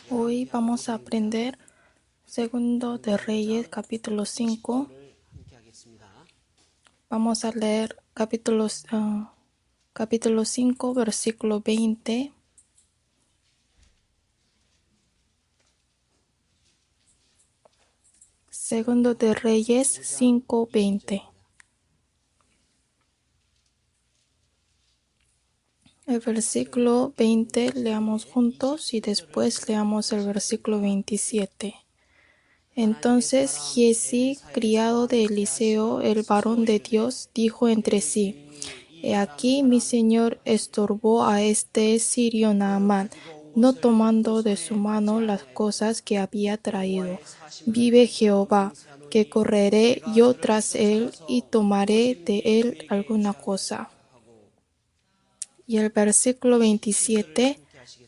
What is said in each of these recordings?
Hoy vamos a aprender Segundo de Reyes, capítulo 5. Vamos a leer capítulo 5, versículo 20. Segundo de Reyes 5:20. El versículo 20 leamos juntos y después leamos el versículo 27. Entonces Giezi, criado de Eliseo, el varón de Dios, dijo entre sí: He aquí mi señor estorbó a este sirio Naamán, no tomando de su mano las cosas que había traído. Vive Jehová, que correré yo tras él y tomaré de él alguna cosa. Y el versículo 27,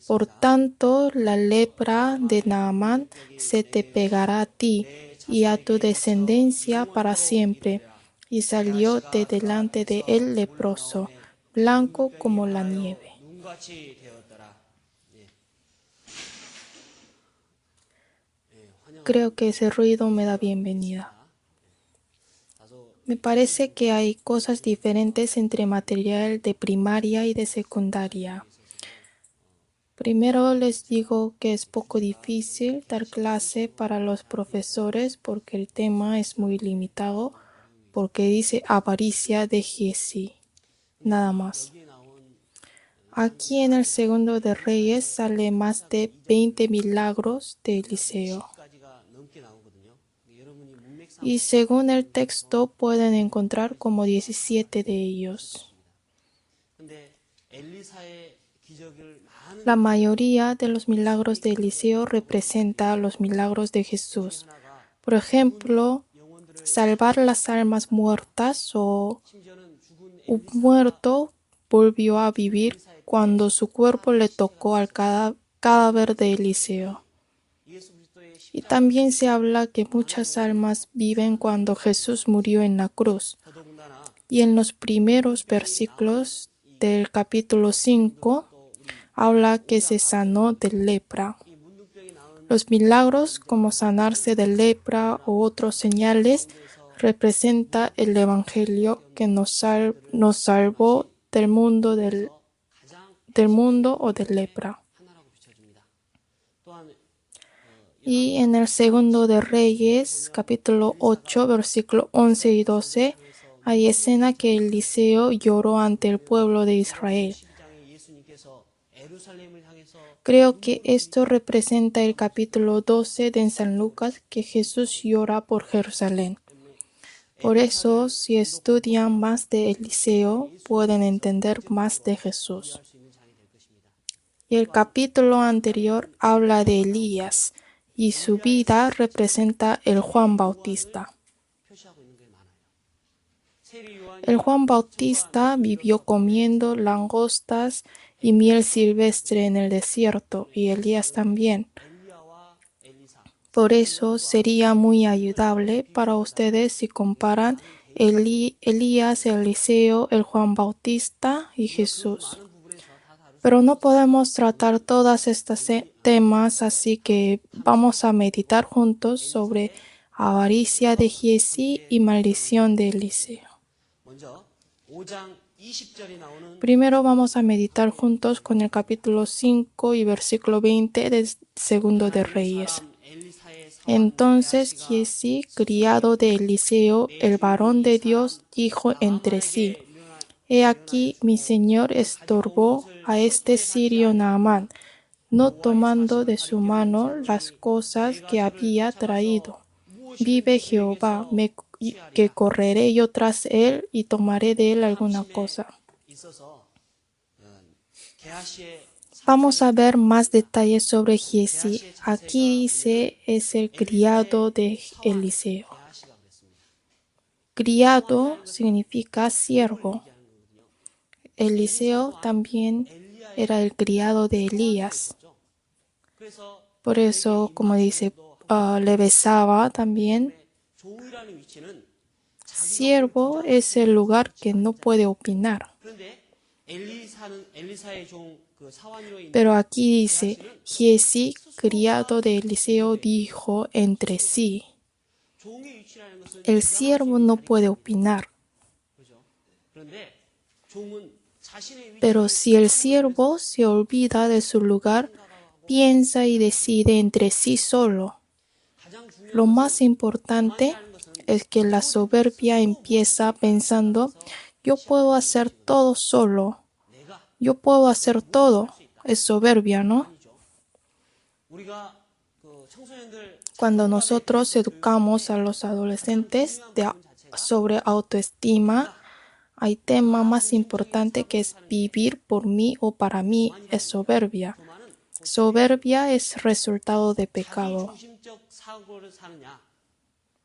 por tanto la lepra de Naamán se te pegará a ti y a tu descendencia para siempre. Y salió de delante de él leproso, blanco como la nieve. Creo que ese ruido me da bienvenida. Me parece que hay cosas diferentes entre material de primaria y de secundaria. Primero les digo que es poco difícil dar clase para los profesores porque el tema es muy limitado, porque dice avaricia de Giezi, nada más. Aquí en el Segundo de Reyes sale más de 20 milagros de Eliseo. Y según el texto pueden encontrar como 17 de ellos. La mayoría de los milagros de Eliseo representa los milagros de Jesús. Por ejemplo, salvar las almas muertas o un muerto volvió a vivir cuando su cuerpo le tocó al cadáver de Eliseo. Y también se habla que muchas almas viven cuando Jesús murió en la cruz. Y en los primeros versículos del capítulo 5 habla que se sanó de lepra. Los milagros como sanarse de lepra u otros señales representa el evangelio que nos salvó del mundo o de lepra. Y en el Segundo de Reyes, capítulo 8, versículo 11 y 12, hay escena que Eliseo lloró ante el pueblo de Israel. Creo que esto representa el capítulo 12 de San Lucas, que Jesús llora por Jerusalén. Por eso, si estudian más de Eliseo, pueden entender más de Jesús. Y el capítulo anterior habla de Elías, y su vida representa el Juan Bautista. El Juan Bautista vivió comiendo langostas y miel silvestre en el desierto, y Elías también. Por eso sería muy ayudable para ustedes si comparan Elías, Eliseo, el Juan Bautista y Jesús. Pero no podemos tratar todos estos temas, así que vamos a meditar juntos sobre avaricia de Giezi y maldición de Eliseo. Primero vamos a meditar juntos con el capítulo 5 y versículo 20 del Segundo de Reyes. Entonces Giezi, criado de Eliseo, el varón de Dios, dijo entre sí: He aquí mi señor estorbó a este sirio Naamán, no tomando de su mano las cosas que había traído. Vive Jehová, que correré yo tras él y tomaré de él alguna cosa. Vamos a ver más detalles sobre Giezi. Aquí dice es el criado de Eliseo. Criado significa siervo. Eliseo también era el criado de Elías. Por eso, como dice, le besaba también. Siervo es el lugar que no puede opinar. Pero aquí dice, Giezi, criado de Eliseo, dijo entre sí. El siervo no puede opinar. Pero si el siervo se olvida de su lugar, piensa y decide entre sí solo. Lo más importante es que la soberbia empieza pensando, yo puedo hacer todo solo. Yo puedo hacer todo. Es soberbia, ¿no? Cuando nosotros educamos a los adolescentes sobre autoestima, hay tema más importante que es vivir por mí o para mí es soberbia. Soberbia es resultado de pecado.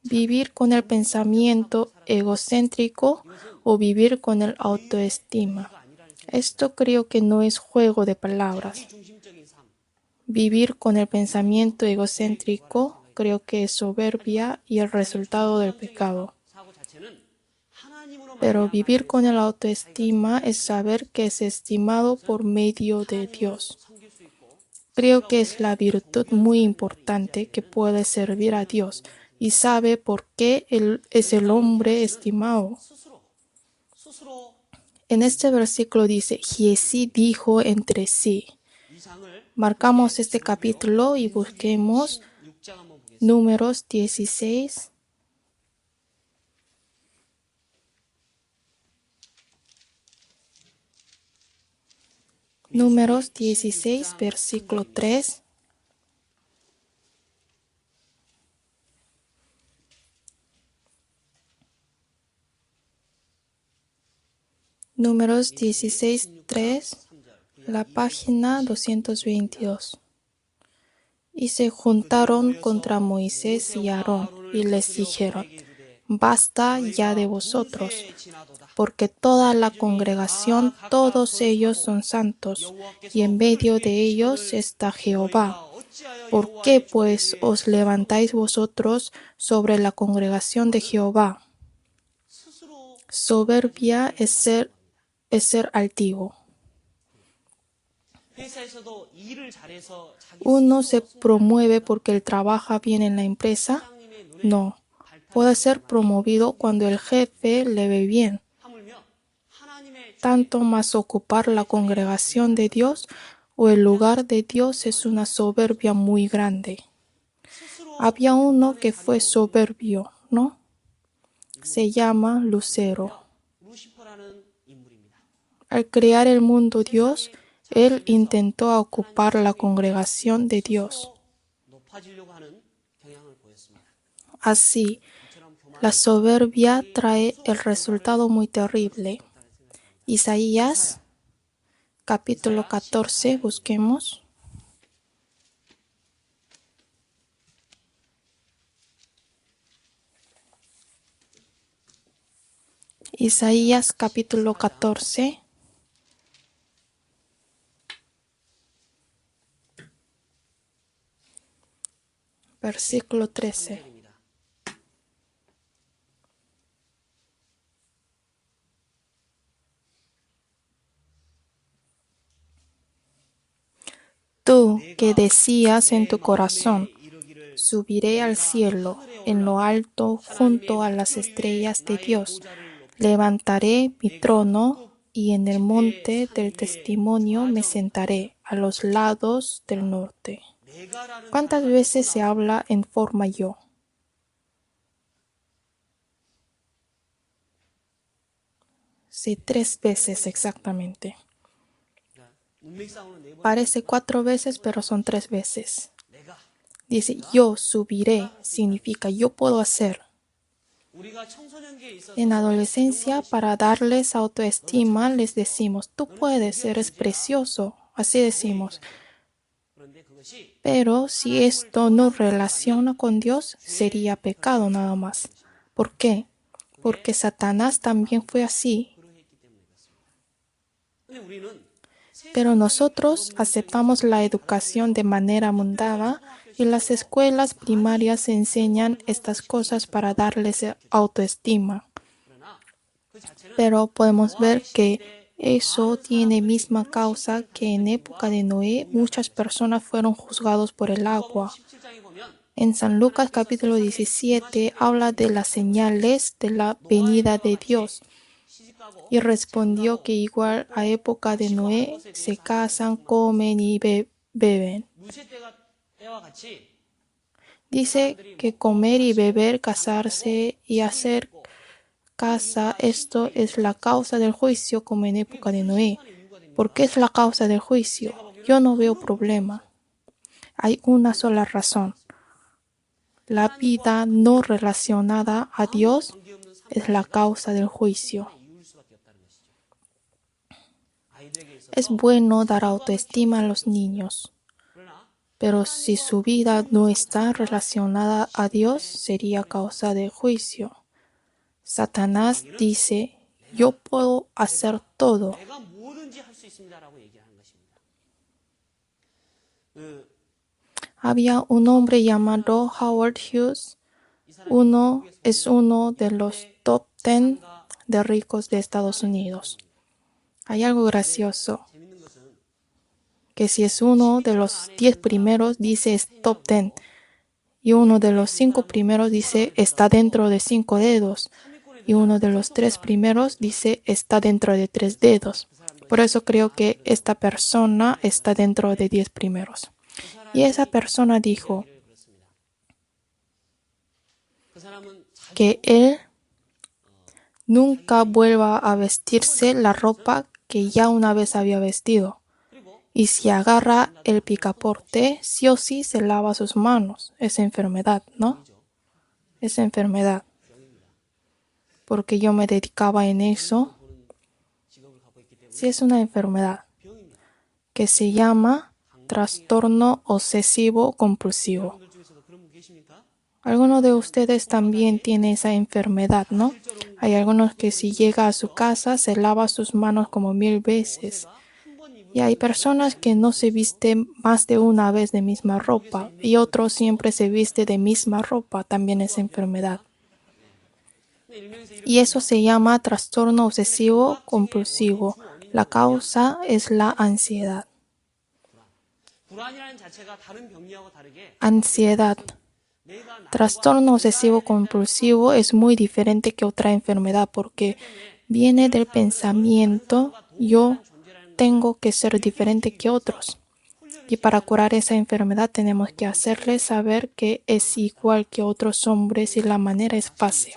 Vivir con el pensamiento egocéntrico o vivir con el autoestima. Esto creo que no es juego de palabras. Vivir con el pensamiento egocéntrico creo que es soberbia y el resultado del pecado. Pero vivir con el autoestima es saber que es estimado por medio de Dios. Creo que es la virtud muy importante que puede servir a Dios y sabe por qué Él es el hombre estimado. En este versículo dice, Giezi dijo entre sí. Marcamos este capítulo y busquemos Números 16. Números 16, versículo 3. Números 16, 3, la página 222. Y se juntaron contra Moisés y Aarón y les dijeron, basta ya de vosotros, porque toda la congregación, todos ellos son santos, y en medio de ellos está Jehová. ¿Por qué pues os levantáis vosotros sobre la congregación de Jehová? Soberbia es ser altivo. ¿Uno se promueve porque él trabaja bien en la empresa? No. Puede ser promovido cuando el jefe le ve bien. Tanto más ocupar la congregación de Dios o el lugar de Dios es una soberbia muy grande. Había uno que fue soberbio, ¿no? Se llama Lucero. Al crear el mundo Dios, él intentó ocupar la congregación de Dios. Así, la soberbia trae el resultado muy terrible. Isaías, capítulo 14, busquemos. Isaías, capítulo 14. Versículo 13. Tú que decías en tu corazón, subiré al cielo, en lo alto, junto a las estrellas de Dios. Levantaré mi trono y en el monte del testimonio me sentaré a los lados del norte. ¿Cuántas veces se habla en forma yo? Sí, 3 veces exactamente. Parece 4 veces, pero son 3 veces. Dice, yo subiré, significa yo puedo hacer. En adolescencia, para darles autoestima, les decimos, tú puedes, eres precioso. Así decimos. Pero si esto no relaciona con Dios, sería pecado nada más. ¿Por qué? Porque Satanás también fue así. Pero nosotros aceptamos la educación de manera mundana y las escuelas primarias enseñan estas cosas para darles autoestima. Pero podemos ver que Eso tiene misma causa que en época de Noé muchas personas fueron juzgados por el agua. En San Lucas capítulo 17 habla de las señales de la venida de Dios. Y respondió que igual a época de Noé se casan, comen y beben. Dice que comer y beber, casarse y hacer casa, esto es la causa del juicio como en época de Noé. ¿Por qué es la causa del juicio? Yo no veo problema. Hay una sola razón. La vida no relacionada a Dios es la causa del juicio. Es bueno dar autoestima a los niños, pero si su vida no está relacionada a Dios, sería causa de juicio. Satanás dice, yo puedo hacer todo. Había un hombre llamado Howard Hughes. Es uno de los top 10 de ricos de Estados Unidos. Hay algo gracioso, que si es uno de los 10 primeros, dice es top 10. Y uno de los 5 primeros dice está dentro de 5 dedos. Y uno de los 3 primeros dice está dentro de 3 dedos. Por eso creo que esta persona está dentro de 10 primeros. Y esa persona dijo que él nunca vuelva a vestirse la ropa que ya una vez había vestido. Y si agarra el picaporte, sí o sí se lava sus manos. Es enfermedad, ¿no? Es enfermedad. Porque yo me dedicaba en eso. Sí, es una enfermedad que se llama trastorno obsesivo compulsivo. Algunos de ustedes también tienen esa enfermedad, ¿no? Hay algunos que si llega a su casa se lava sus manos como 1000 veces. Y hay personas que no se visten más de una vez de misma ropa y otros siempre se viste de misma ropa, también es enfermedad. Y eso se llama trastorno obsesivo compulsivo. La causa es la ansiedad. Ansiedad. Trastorno obsesivo compulsivo es muy diferente que otra enfermedad porque viene del pensamiento yo tengo que ser diferente que otros. Y para curar esa enfermedad tenemos que hacerle saber que es igual que otros hombres y la manera es fácil.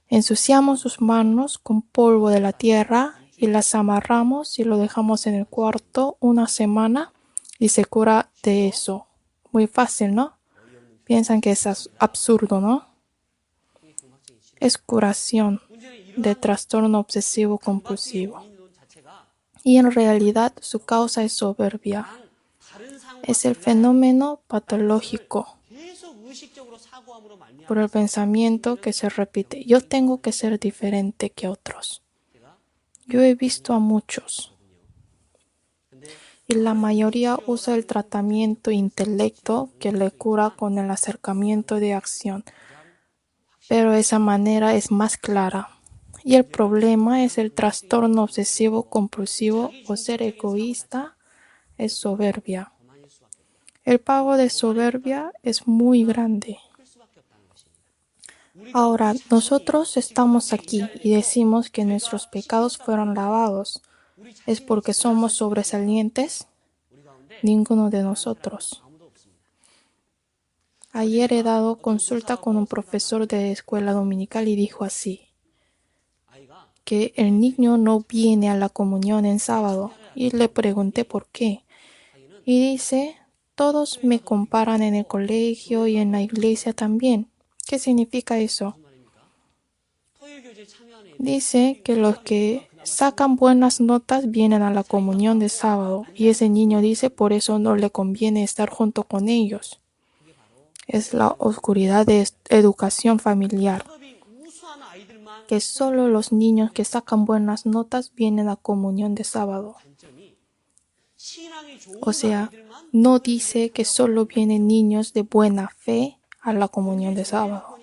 Ensuciamos sus manos con polvo de la tierra y las amarramos y lo dejamos en el cuarto una semana y se cura de eso. Muy fácil, ¿no? Piensan que es absurdo, ¿no? Es curación de trastorno obsesivo compulsivo. Y en realidad su causa es soberbia. Es el fenómeno patológico por el pensamiento que se repite. Yo tengo que ser diferente que otros. Yo he visto a muchos. Y la mayoría usa el tratamiento intelecto que le cura con el acercamiento de acción. Pero esa manera es más clara. Y el problema es el trastorno obsesivo compulsivo o ser egoísta es soberbia. El pago de soberbia es muy grande. Ahora, nosotros estamos aquí y decimos que nuestros pecados fueron lavados. ¿Es porque somos sobresalientes? Ninguno de nosotros. Ayer he dado consulta con un profesor de escuela dominical y dijo así, que el niño no viene a la comunión en sábado. Y le pregunté por qué. Y dice, todos me comparan en el colegio y en la iglesia también. ¿Qué significa eso? Dice que los que sacan buenas notas vienen a la comunión de sábado y ese niño dice por eso no le conviene estar junto con ellos. Es la oscuridad de educación familiar, que solo los niños que sacan buenas notas vienen a la comunión de sábado. O sea, no dice que solo vienen niños de buena fe a la comunión de sábado.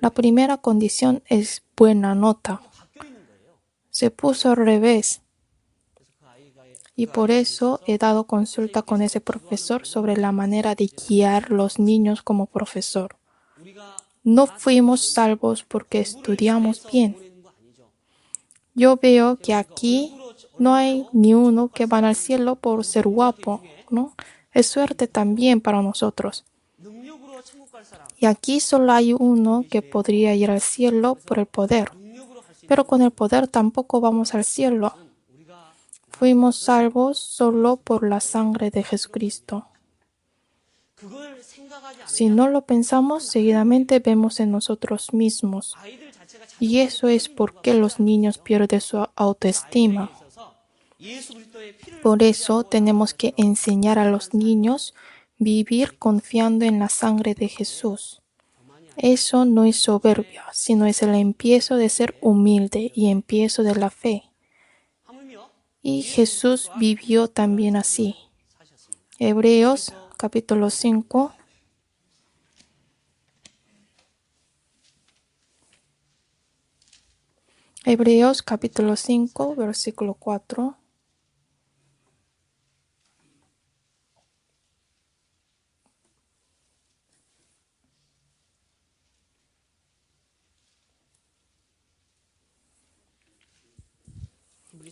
La primera condición es buena nota. Se puso al revés. Y por eso he dado consulta con ese profesor sobre la manera de guiar los niños como profesor. No fuimos salvos porque estudiamos bien. Yo veo que aquí no hay ni uno que van al cielo por ser guapo, ¿no? Es suerte también para nosotros. Y aquí solo hay uno que podría ir al cielo por el poder. Pero con el poder tampoco vamos al cielo. Fuimos salvos solo por la sangre de Jesucristo. Si no lo pensamos, seguidamente vemos en nosotros mismos. Y eso es porque los niños pierden su autoestima. Por eso tenemos que enseñar a los niños vivir confiando en la sangre de Jesús. Eso no es soberbia, sino es el empiezo de ser humilde y empiezo de la fe. Y Jesús vivió también así. Hebreos capítulo 5. Hebreos capítulo 5, versículo 4.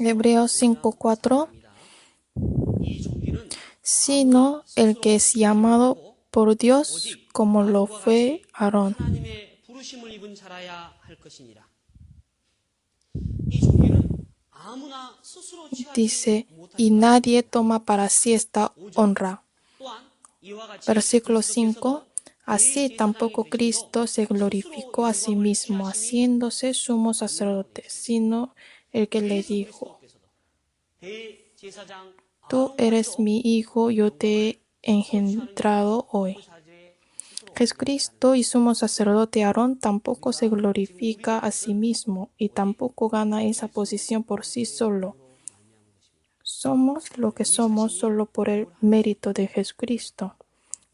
Hebreos 5, 4. Sino el que es llamado por Dios como lo fue Aarón. Dice, y nadie toma para sí esta honra. Versículo 5. Así tampoco Cristo se glorificó a sí mismo, haciéndose sumo sacerdote, sino el que le dijo, tú eres mi hijo, yo te he engendrado hoy. Jesucristo y sumo sacerdote Aarón tampoco se glorifica a sí mismo y tampoco gana esa posición por sí solo. Somos lo que somos solo por el mérito de Jesucristo.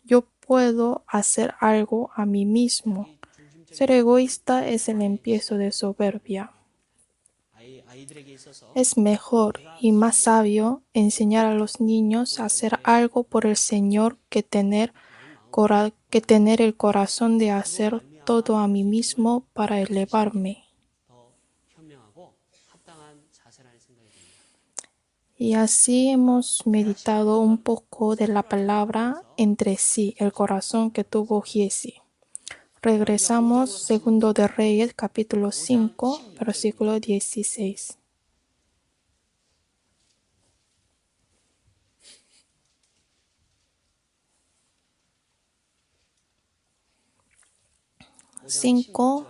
Yo puedo hacer algo a mí mismo. Ser egoísta es el empiezo de soberbia. Es mejor y más sabio enseñar a los niños a hacer algo por el Señor que tener el corazón de hacer todo a mí mismo para elevarme. Y así hemos meditado un poco de la palabra entre sí, el corazón que tuvo Giesi. Regresamos, segundo de Reyes, capítulo 5, versículo 16.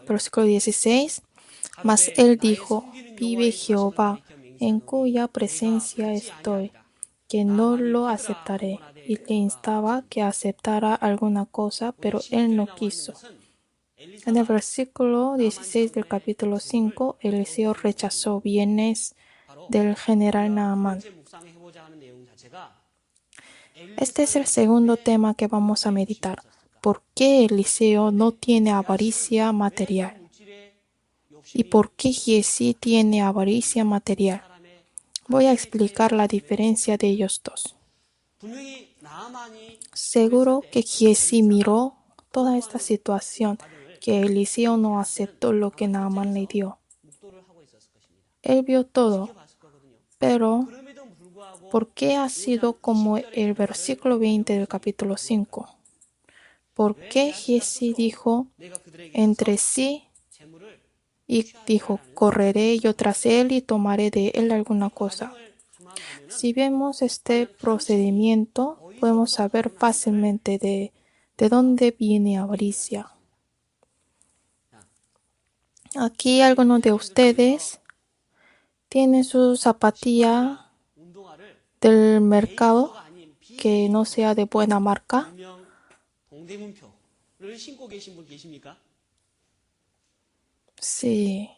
Versículo 16. Mas él dijo, vive Jehová, en cuya presencia estoy, que no lo aceptaré. Y le instaba que aceptara alguna cosa, pero él no quiso. En el versículo 16 del capítulo 5, Eliseo rechazó bienes del general Naamán. Este es el segundo tema que vamos a meditar. ¿Por qué Eliseo no tiene avaricia material? ¿Y por qué Giesi tiene avaricia material? Voy a explicar la diferencia de ellos dos. Seguro que Giesi miró toda esta situación, que Eliseo no aceptó lo que Naamán le dio. Él vio todo, pero ¿por qué ha sido como el versículo 20 del capítulo 5? ¿Por qué Giesi dijo entre sí y dijo, correré yo tras él y tomaré de él alguna cosa? Si vemos este procedimiento, podemos saber fácilmente de dónde viene avaricia. Aquí algunos de ustedes tienen su zapatilla del mercado que no sea de buena marca. Sí.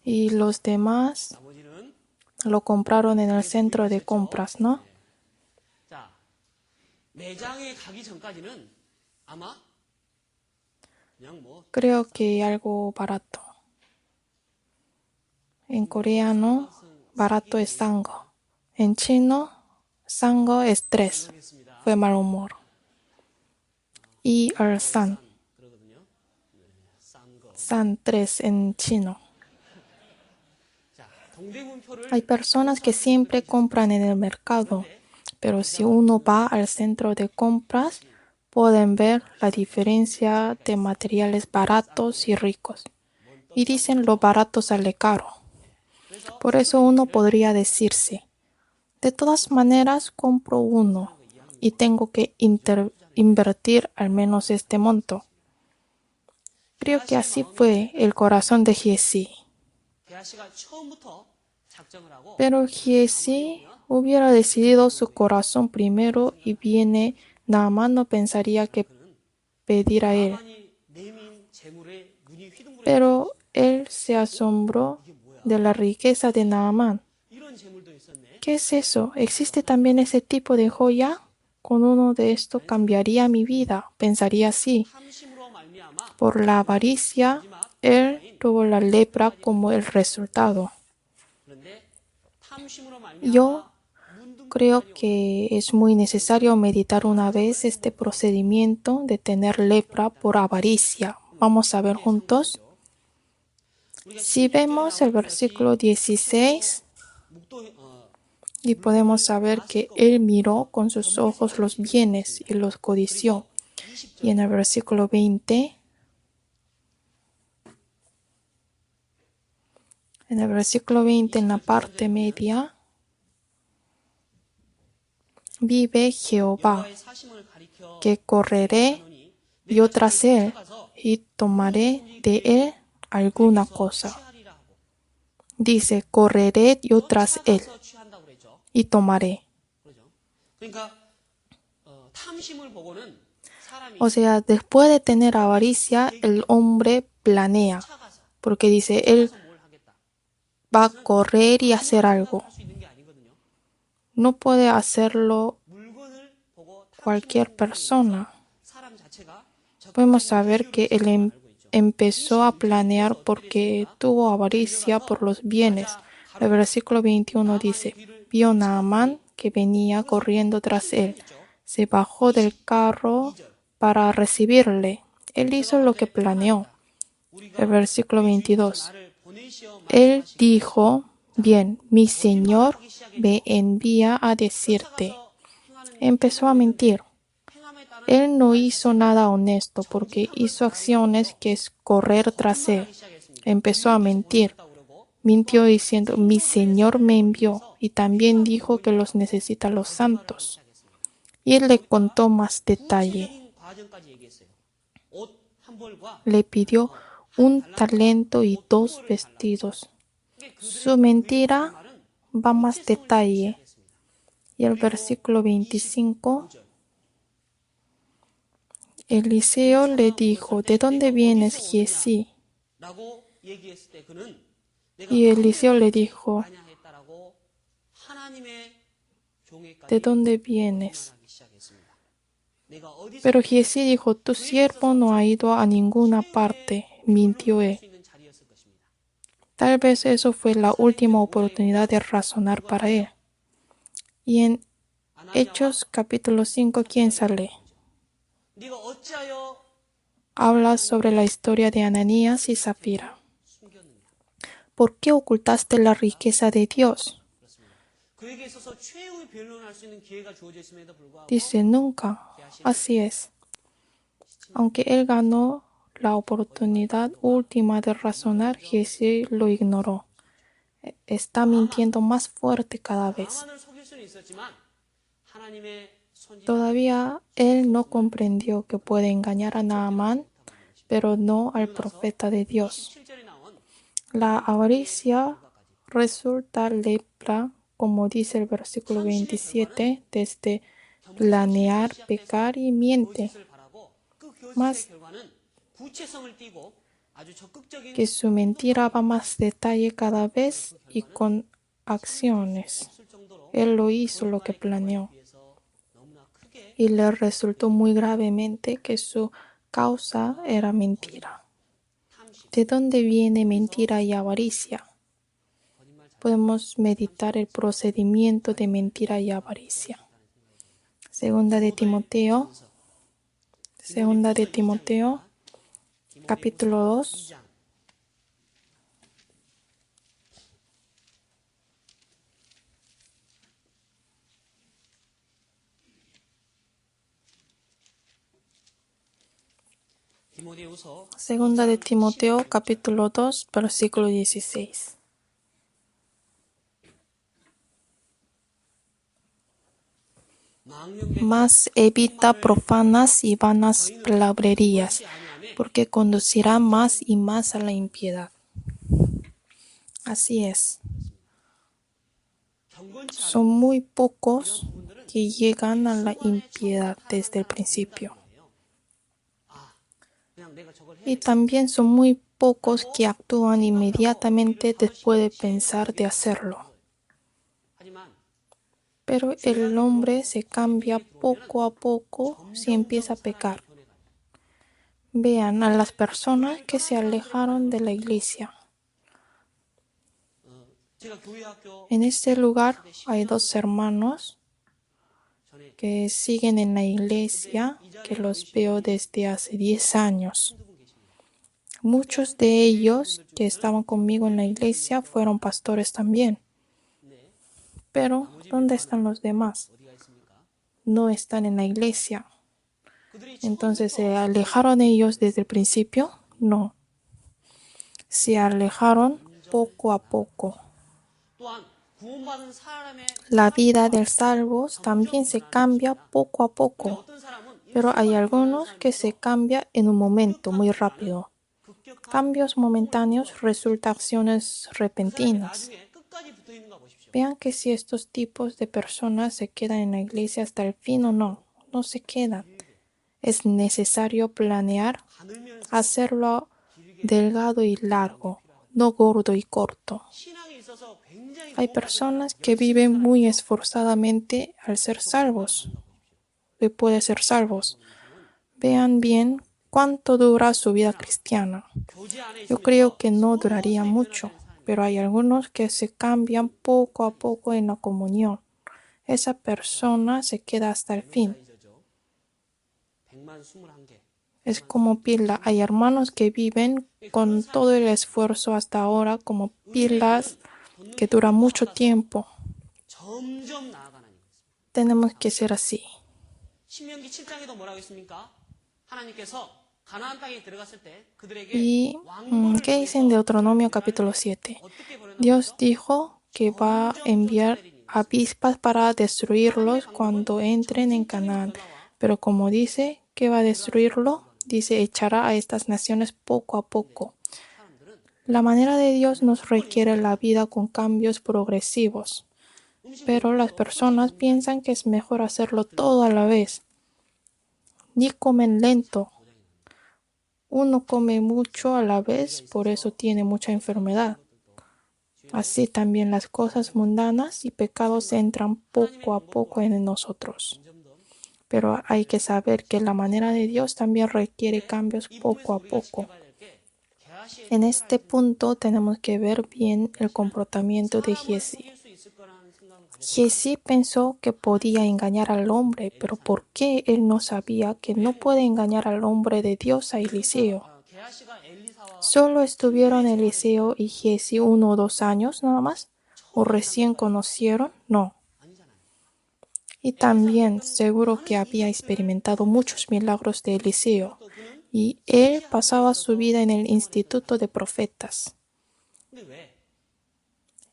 Y los demás lo compraron en el centro de compras, ¿no? Creo que algo barato. En coreano, barato es sango. En chino, sango es 3, fue mal humor. Y el san 3 en chino. Hay personas que siempre compran en el mercado, pero si uno va al centro de compras, pueden ver la diferencia de materiales baratos y ricos. Y dicen lo barato sale caro. Por eso uno podría decirse, de todas maneras compro uno y tengo que invertir al menos este monto. Creo que así fue el corazón de Giesi. Pero Giesi hubiera decidido su corazón primero y viene Naamán no pensaría que pedir a él. Pero él se asombró de la riqueza de Naamán. ¿Qué es eso? ¿Existe también ese tipo de joya? Con uno de estos cambiaría mi vida, pensaría así. Por la avaricia, él tuvo la lepra como el resultado. Yo creo que es muy necesario meditar una vez este procedimiento de tener lepra por avaricia. Vamos a ver juntos. Si vemos el versículo 16, y podemos saber que él miró con sus ojos los bienes y los codició. Y en el versículo 20, en la parte media, vive Jehová, que correré yo tras él y tomaré de él alguna cosa. Dice, correré yo tras él y tomaré. O sea, después de tener avaricia, el hombre planea, porque dice, él va a correr y hacer algo. No puede hacerlo cualquier persona. Podemos saber que él empezó a planear porque tuvo avaricia por los bienes. El versículo 21 dice, vio Naamán que venía corriendo tras él. Se bajó del carro para recibirle. Él hizo lo que planeó. El versículo 22. Él dijo, bien, mi Señor me envía a decirte. Empezó a mentir. Él no hizo nada honesto porque hizo acciones que es correr tras él. Empezó a mentir. Mintió diciendo, mi Señor me envió, y también dijo que los necesita los santos. Y él le contó más detalle. Le pidió un talento y 2 vestidos. Su mentira va más detalle. Y el versículo 25, Eliseo le dijo, ¿de dónde vienes, Giesi? Y Eliseo le dijo, ¿de dónde vienes? Pero Giesi dijo, tu siervo no ha ido a ninguna parte, mintió él. Tal vez eso fue la última oportunidad de razonar para él. Y en Hechos capítulo 5, ¿quién sale? Habla sobre la historia de Ananías y Zafira. ¿Por qué ocultaste la riqueza de Dios? Dice, nunca. Así es. Aunque él ganó la oportunidad última de razonar, Giesi lo ignoró. Está mintiendo más fuerte cada vez. Todavía él no comprendió que puede engañar a Naamán, pero no al profeta de Dios. La avaricia resulta lepra, como dice el versículo 27, desde planear, pecar y miente. Más que su mentira va más detalle cada vez y con acciones. Él lo hizo lo que planeó. Y le resultó muy gravemente que su causa era mentira. ¿De dónde viene mentira y avaricia? podemos meditar el procedimiento de mentira y avaricia. Segunda de Timoteo, capítulo 2. Segunda de Timoteo, capítulo 2, versículo 16. Mas evita profanas y vanas palabrerías, porque conducirá más y más a la impiedad. Así es. Son muy pocos que llegan a la impiedad desde el principio. Y también son muy pocos que actúan inmediatamente después de pensar de hacerlo. Pero el hombre se cambia poco a poco si empieza a pecar. Vean a las personas que se alejaron de la iglesia. En este lugar hay 2 hermanos que siguen en la iglesia, que los veo desde hace 10 años. Muchos de ellos que estaban conmigo en la iglesia fueron pastores también. Pero, ¿dónde están los demás? No están en la iglesia. Entonces, ¿se alejaron ellos desde el principio? No. Se alejaron poco a poco. La vida de los salvos también se cambia poco a poco, pero hay algunos que se cambian en un momento muy rápido. Cambios momentáneos resultan acciones repentinas. Vean que si estos tipos de personas se quedan en la iglesia hasta el fin o no, no se quedan. Es necesario planear, hacerlo delgado y largo, no gordo y corto. Hay personas que viven muy esforzadamente al ser salvos. Después de ser salvos, vean bien cuánto dura su vida cristiana. Yo creo que no duraría mucho, pero hay algunos que se cambian poco a poco en la comunión. Esa persona se queda hasta el fin. Es como pila. Hay hermanos que viven con todo el esfuerzo hasta ahora como pilas que duran mucho tiempo. Tenemos que ser así. ¿Y qué dicen de Deuteronomio capítulo 7? Dios dijo que va a enviar avispas para destruirlos cuando entren en Canaán. Pero como dice que va a destruirlo, dice echará a estas naciones poco a poco. La manera de Dios nos requiere la vida con cambios progresivos. Pero las personas piensan que es mejor hacerlo todo a la vez. Ni comen lento. Uno come mucho a la vez, por eso tiene mucha enfermedad. Así también las cosas mundanas y pecados entran poco a poco en nosotros. Pero hay que saber que la manera de Dios también requiere cambios poco a poco. En este punto tenemos que ver bien el comportamiento de Giezi. Giezi pensó que podía engañar al hombre, pero ¿por qué él no sabía que no puede engañar al hombre de Dios a Eliseo? ¿Solo estuvieron Eliseo y Giezi 1 o 2 años nada más? ¿O recién conocieron? No. Y también seguro que había experimentado muchos milagros de Eliseo, y él pasaba su vida en el instituto de profetas.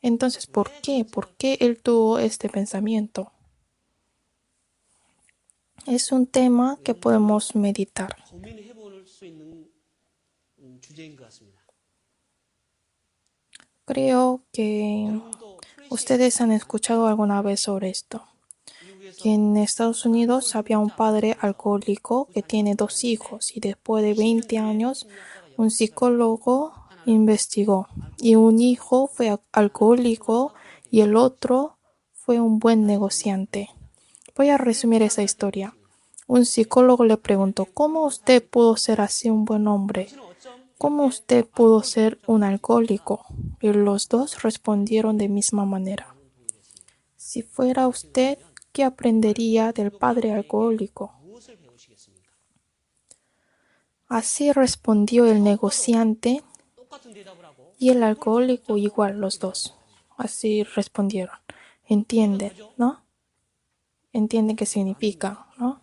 Entonces, ¿por qué? ¿Por qué él tuvo este pensamiento? Es un tema que podemos meditar. Creo que ustedes han escuchado alguna vez sobre esto. Que en Estados Unidos había un padre alcohólico que tiene 2 hijos y después de 20 años un psicólogo investigó y un hijo fue alcohólico y el otro fue un buen negociante. Voy a resumir esa historia. Un psicólogo le preguntó, ¿cómo usted pudo ser así un buen hombre? ¿cómo usted pudo ser un alcohólico? Y los dos respondieron de misma manera. Si fuera usted, ¿qué aprendería del padre alcohólico? Así respondió el negociante y el alcohólico igual, los dos. Así respondieron. ¿Entienden, no? ¿Entienden qué significa, no?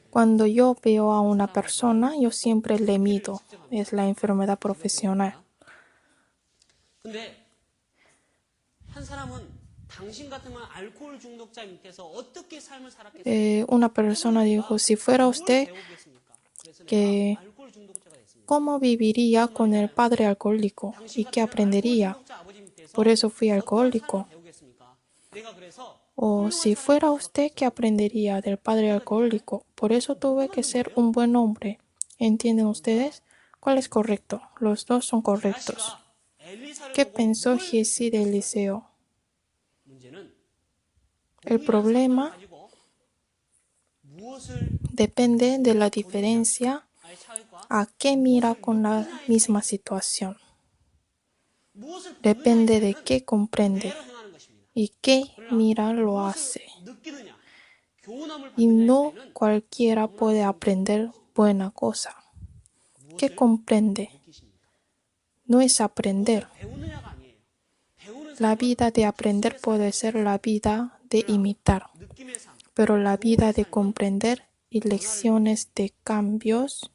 Cuando yo veo a una persona, yo siempre le mido. Es la enfermedad profesional. Una persona dijo, si fuera usted, ¿cómo viviría con el padre alcohólico? ¿Y qué aprendería? Por eso fui alcohólico. O si fuera usted, ¿qué aprendería del padre alcohólico? Por eso tuve que ser un buen hombre. ¿Entienden ustedes? ¿Cuál es correcto? Los dos son correctos. ¿Qué pensó Giesi de Eliseo? El problema depende de la diferencia a qué mira con la misma situación. Depende de qué comprende y qué mira lo hace. Y no cualquiera puede aprender buena cosa. ¿Qué comprende? No es aprender. La vida de aprender puede ser la vida de imitar, pero la vida de comprender y lecciones de cambios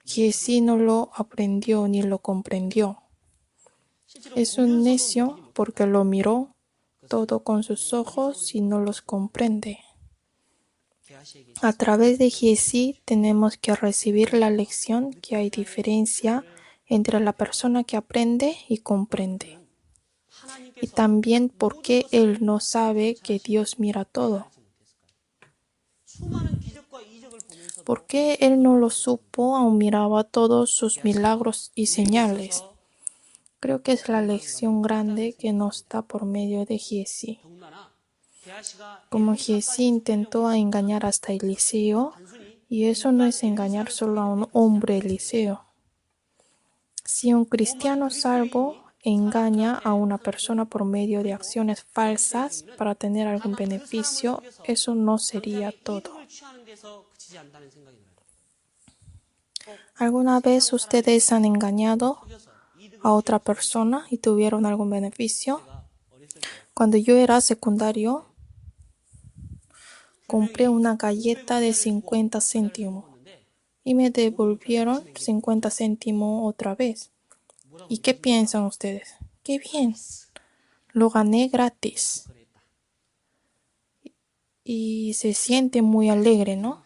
Giesi no lo aprendió ni lo comprendió. Es un necio porque lo miró todo con sus ojos y no los comprende. A través de Giesi tenemos que recibir la lección que hay diferencia entre la persona que aprende y comprende. Y también porque él no sabe que Dios mira todo. ¿Por qué él no lo supo aún miraba todos sus milagros y señales? Creo que es la lección grande que nos da por medio de Giesi. Como Giesi intentó engañar hasta Eliseo, y eso no es engañar solo a un hombre Eliseo. Si un cristiano salvo engaña a una persona por medio de acciones falsas para tener algún beneficio, eso no sería todo. ¿Alguna vez ustedes han engañado a otra persona y tuvieron algún beneficio? Cuando yo era secundario, compré una galleta de 50 céntimos y me devolvieron 50 céntimos otra vez. ¿Y qué piensan ustedes? ¡Qué bien! Lo gané gratis. Y se siente muy alegre, ¿no?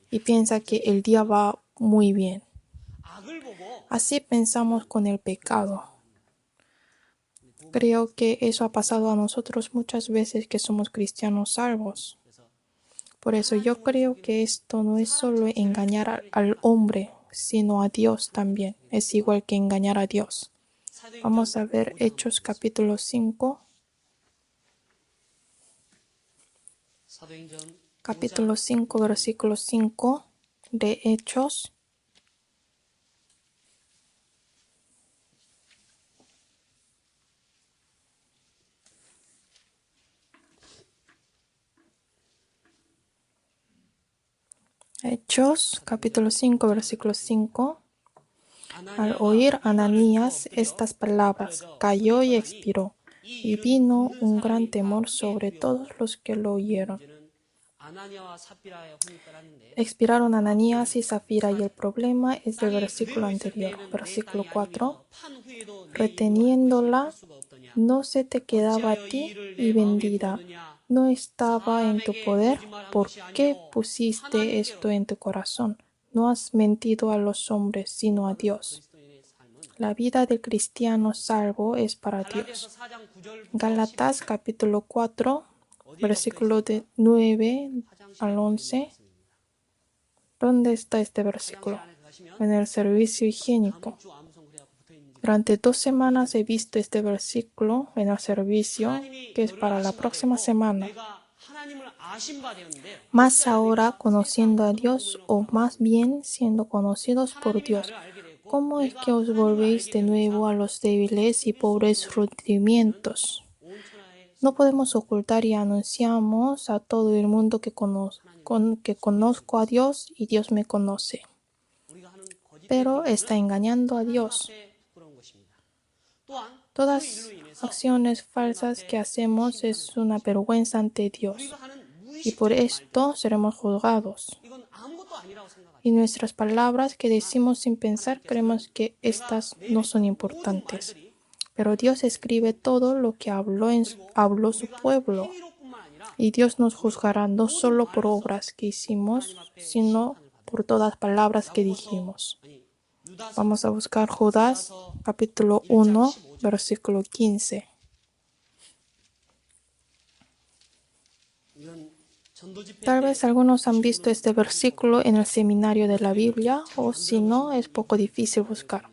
Y piensa que el día va muy bien. Así pensamos con el pecado. Creo que eso ha pasado a nosotros muchas veces que somos cristianos salvos. Por eso yo creo que esto no es solo engañar al hombre, sino a Dios también. Es igual que engañar a Dios. Vamos a ver Hechos capítulo 5. Capítulo 5, versículo 5 de Hechos. Hechos, capítulo 5, versículo 5. Al oír Ananías estas palabras, cayó y expiró, y vino un gran temor sobre todos los que lo oyeron. Expiraron Ananías y Zafira, y el problema es del versículo anterior, versículo 4. Reteniéndola, no se te quedaba a ti y vendida, no estaba en tu poder. ¿Por qué pusiste esto en tu corazón? No has mentido a los hombres, sino a Dios. La vida del cristiano salvo es para Dios. Gálatas capítulo 4, versículo de 9 al 11. ¿Dónde está este versículo? En el servicio higiénico. Durante 2 semanas he visto este versículo en el servicio, que es para la próxima semana. Más ahora conociendo a Dios, o más bien siendo conocidos por Dios, ¿cómo es que os volvéis de nuevo a los débiles y pobres rudimientos? No podemos ocultar y anunciamos a todo el mundo que conozco a Dios y Dios me conoce. Pero está engañando a Dios. Todas acciones falsas que hacemos es una vergüenza ante Dios, y por esto seremos juzgados. Y nuestras palabras que decimos sin pensar creemos que estas no son importantes. Pero Dios escribe todo lo que habló su pueblo. Y Dios nos juzgará no solo por obras que hicimos, sino por todas palabras que dijimos. Vamos a buscar Judas, capítulo 1, versículo 15. Tal vez algunos han visto este versículo en el seminario de la Biblia, o si no, es poco difícil buscar.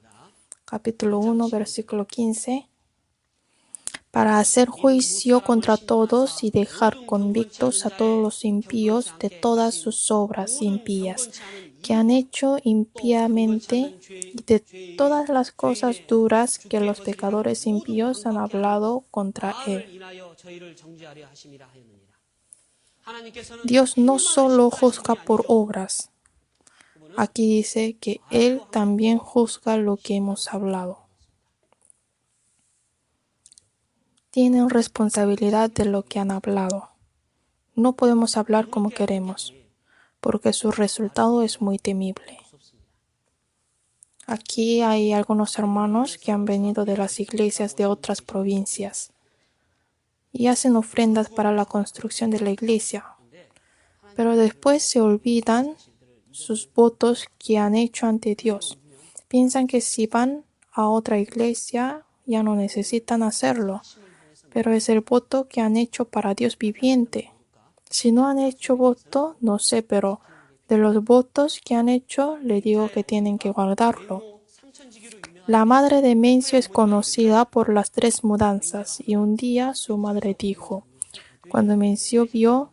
Capítulo 1, versículo 15. Para hacer juicio contra todos y dejar convictos a todos los impíos de todas sus obras impías que han hecho impíamente y de todas las cosas duras que los pecadores impíos han hablado contra él. Dios no solo juzga por obras. Aquí dice que Él también juzga lo que hemos hablado. Tienen responsabilidad de lo que han hablado. No podemos hablar como queremos, porque su resultado es muy temible. Aquí hay algunos hermanos que han venido de las iglesias de otras provincias y hacen ofrendas para la construcción de la iglesia, pero después se olvidan sus votos que han hecho ante Dios. Piensan que si van a otra iglesia ya no necesitan hacerlo, pero es el voto que han hecho para Dios viviente. Si no han hecho voto, no sé, pero de los votos que han hecho, le digo que tienen que guardarlo. La madre de Mencio es conocida por las 3 mudanzas, y un día su madre dijo, cuando Mencio vio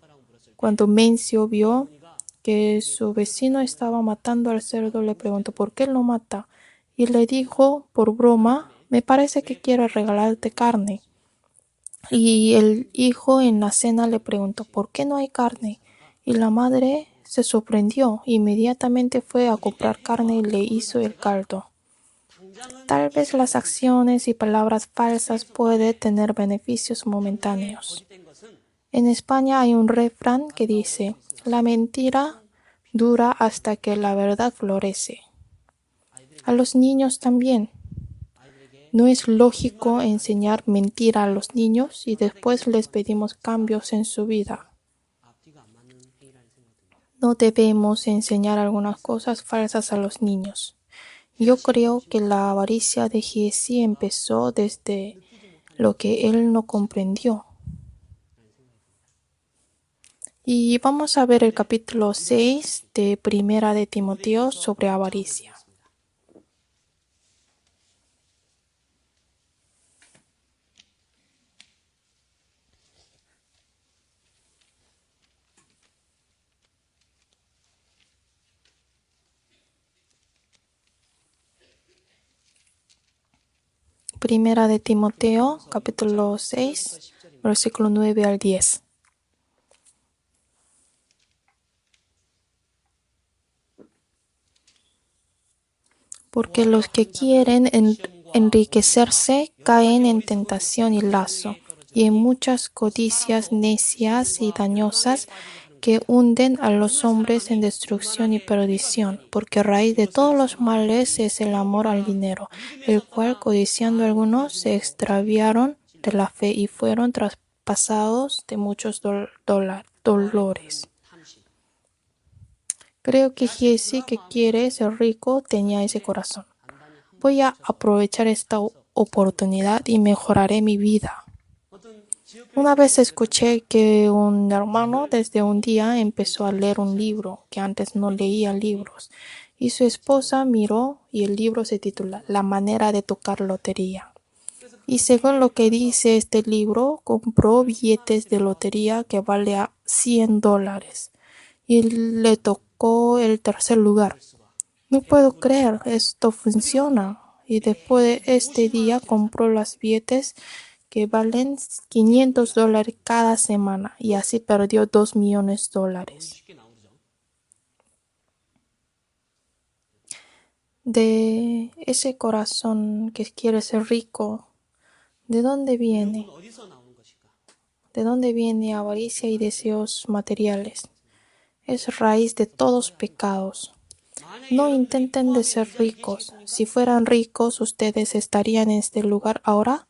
que su vecino estaba matando al cerdo, le preguntó ¿por qué lo mata? Y le dijo, por broma, me parece que quiere regalarte carne. Y el hijo en la cena le preguntó ¿por qué no hay carne? Y la madre se sorprendió. Inmediatamente fue a comprar carne y le hizo el caldo. Tal vez las acciones y palabras falsas pueden tener beneficios momentáneos. En España hay un refrán que dice, la mentira dura hasta que la verdad florece. A los niños también. No es lógico enseñar mentira a los niños y después les pedimos cambios en su vida. No debemos enseñar algunas cosas falsas a los niños. Yo creo que la avaricia de Giesi empezó desde lo que él no comprendió. Y vamos a ver el capítulo 6 de Primera de Timoteo sobre avaricia. Primera de Timoteo, capítulo 6, versículo 9 al 10. Porque los que quieren enriquecerse caen en tentación y lazo, y en muchas codicias necias y dañosas que hunden a los hombres en destrucción y perdición, porque raíz de todos los males es el amor al dinero, el cual codiciando algunos se extraviaron de la fe y fueron traspasados de muchos dolores. Creo que Giesi, que quiere ser rico, tenía ese corazón. Voy a aprovechar esta oportunidad y mejoraré mi vida. Una vez escuché que un hermano desde un día empezó a leer un libro, que antes no leía libros, y su esposa miró y el libro se titula La manera de tocar lotería. Y según lo que dice este libro, compró billetes de lotería que vale a $100 y le tocó el tercer lugar. No puedo creer, esto funciona. Y después de este día compró las billetes que valen $500 cada semana y así perdió $2 millones. De ese corazón que quiere ser rico, ¿de dónde viene? ¿De dónde viene avaricia y deseos materiales? Es raíz de todos pecados. No intenten de ser ricos. Si fueran ricos, ustedes estarían en este lugar ahora.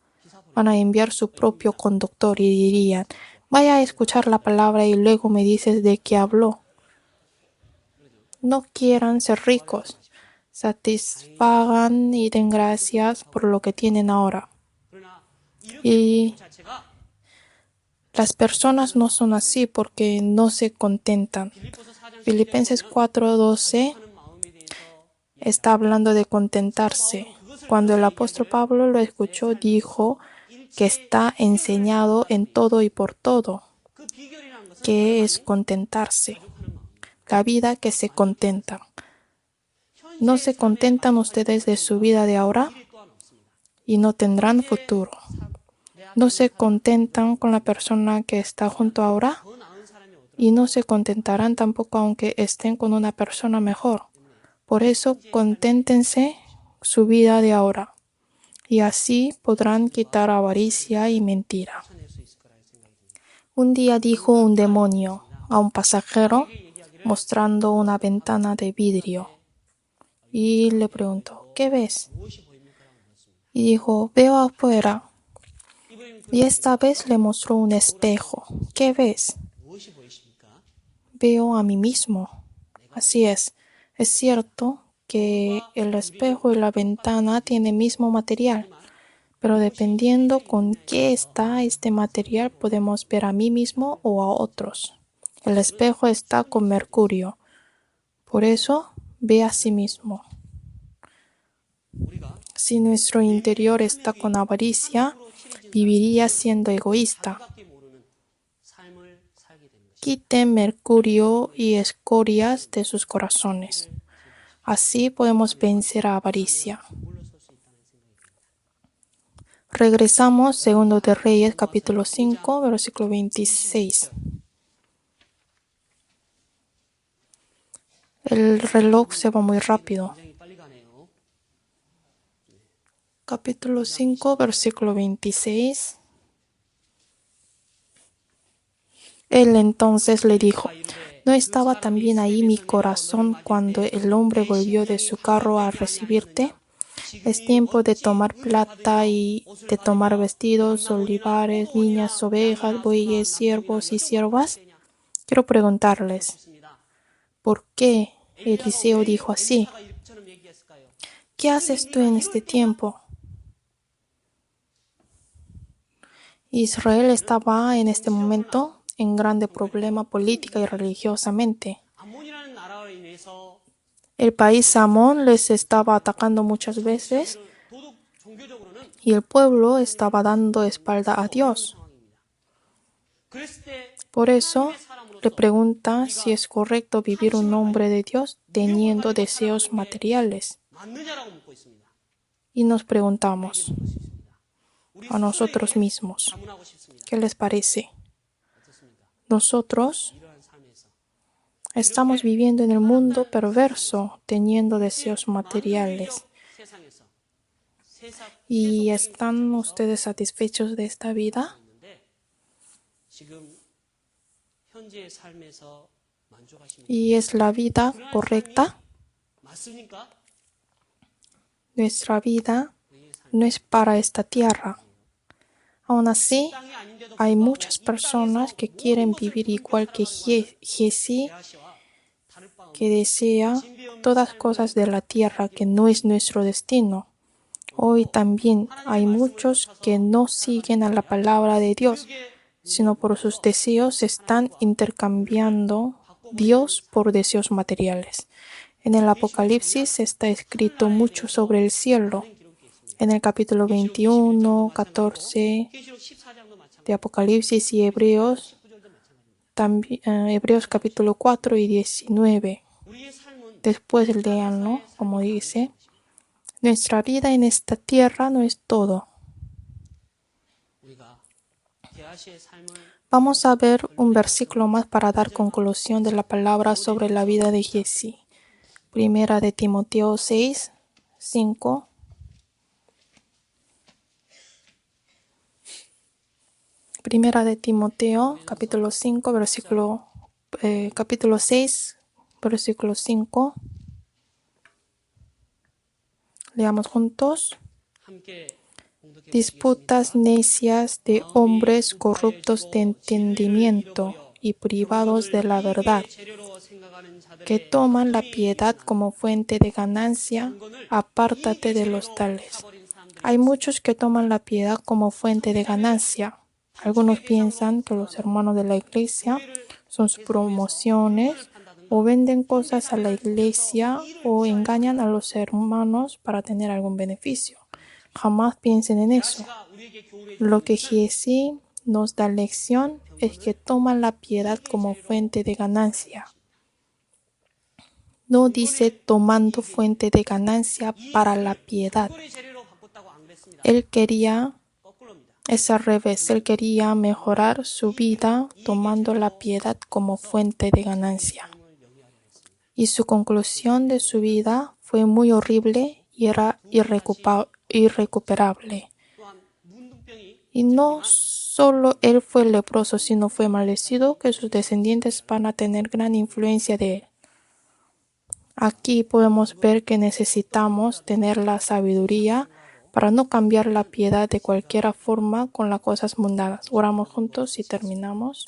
Van a enviar su propio conductor y dirían: vaya a escuchar la palabra y luego me dices de qué habló. No quieran ser ricos. Satisfagan y den gracias por lo que tienen ahora. Y las personas no son así porque no se contentan. Filipenses 4:12 está hablando de contentarse. Cuando el apóstol Pablo lo escuchó, dijo que está enseñado en todo y por todo. ¿Qué es contentarse? La vida que se contenta. ¿No se contentan ustedes de su vida de ahora? Y no tendrán futuro. ¿No se contentan con la persona que está junto ahora? Y no se contentarán tampoco aunque estén con una persona mejor. Por eso, conténtense su vida de ahora. Y así podrán quitar avaricia y mentira. Un día dijo un demonio a un pasajero mostrando una ventana de vidrio. Y le preguntó: ¿qué ves? Y dijo: veo afuera. Y esta vez le mostró un espejo. ¿Qué ves? Veo a mí mismo. Así es. Es cierto que el espejo y la ventana tienen el mismo material, pero dependiendo con qué está este material, podemos ver a mí mismo o a otros. El espejo está con mercurio. Por eso, ve a sí mismo. Si nuestro interior está con avaricia, viviría siendo egoísta. Quiten mercurio y escorias de sus corazones. Así podemos vencer a avaricia. Regresamos, segundo de Reyes, capítulo 5, versículo 26. El reloj se va muy rápido. Capítulo 5, versículo 26. Él entonces le dijo: ¿no estaba también ahí mi corazón cuando el hombre volvió de su carro a recibirte? Es tiempo de tomar plata y de tomar vestidos, olivares, viñas, ovejas, bueyes, siervos y siervas. Quiero preguntarles, ¿por qué Eliseo dijo así? ¿Qué haces tú en este tiempo? Israel estaba en este momento en grande problema política y religiosamente. El país Amón les estaba atacando muchas veces y el pueblo estaba dando espalda a Dios. Por eso le pregunta si es correcto vivir un hombre de Dios teniendo deseos materiales. Y nos preguntamos a nosotros mismos, ¿qué les parece? Nosotros estamos viviendo en el mundo perverso, teniendo deseos materiales. ¿Y están ustedes satisfechos de esta vida? ¿Y es la vida correcta? Nuestra vida no es para esta tierra. Aún así, hay muchas personas que quieren vivir igual que Giesi, que desea todas cosas de la tierra, que no es nuestro destino. Hoy también hay muchos que no siguen a la palabra de Dios, sino por sus deseos están intercambiando Dios por deseos materiales. En el Apocalipsis está escrito mucho sobre el cielo. En el capítulo 21, 14 de Apocalipsis y Hebreos también Hebreos capítulo 4 y 19. Después léanlo, como dice: nuestra vida en esta tierra no es todo. Vamos a ver un versículo más para dar conclusión de la palabra sobre la vida de Giesi. Primera de Timoteo 6, 5. Primera de Timoteo, capítulo 5, capítulo 6, versículo 5. Leamos juntos. Disputas necias de hombres corruptos de entendimiento y privados de la verdad, que toman la piedad como fuente de ganancia. Apártate de los tales. Hay muchos que toman la piedad como fuente de ganancia. Algunos piensan que los hermanos de la iglesia son sus promociones, o venden cosas a la iglesia, o engañan a los hermanos para tener algún beneficio. Jamás piensen en eso. Lo que Giesi nos da lección es que toman la piedad como fuente de ganancia. No dice tomando fuente de ganancia para la piedad. Es al revés. Él quería mejorar su vida tomando la piedad como fuente de ganancia. Y su conclusión de su vida fue muy horrible y era irrecuperable. Y no solo él fue leproso, sino fue maldecido, que sus descendientes van a tener gran influencia de él. Aquí podemos ver que necesitamos tener la sabiduría para no cambiar la piedad de cualquier forma con las cosas mundanas. Oramos juntos y terminamos.